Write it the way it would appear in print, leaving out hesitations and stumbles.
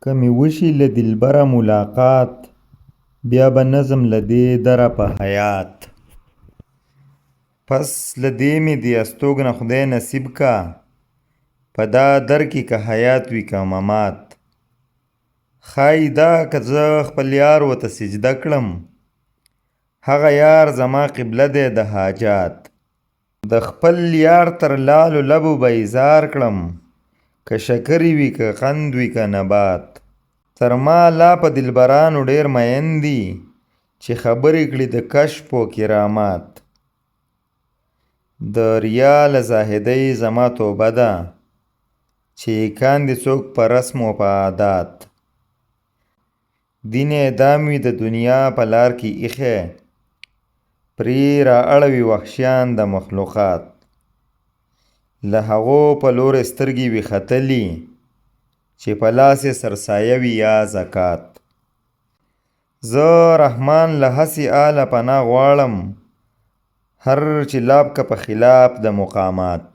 که مې وشي له دلبره ملاقات، بیا به نظم له دې دره په حیات. پس له دې مې دې استوګنه خدای نصیب کا، په دا در کې که حیات وي که ممات. ښایي دا که زه خپل یار ورته سجده کړم، هغه یار زما قبله دی د حاجات. د خپل یار تر لالو لبو به اظهار کړم، که شکرې وي که قند وي که نبات. تر ما لا په دلبرانو ډېر مین دي، چې خبرې کړي د کشف و کرامات. د ریا له زاهدۍ زما توبه ده، چې کاندي څوک په رسم و په عادات. دین اعدام وي د دنیا په لار کې ایښی، پرې را اړوي وحشیان د مخلوقات. له هغو په لور سترګې وي ختلي، چې په لاس یې سرسایه وي یا زکات. زه رحمان له هسې آله پناه غواړم، هر چې لاب که په خلاف د مقامات.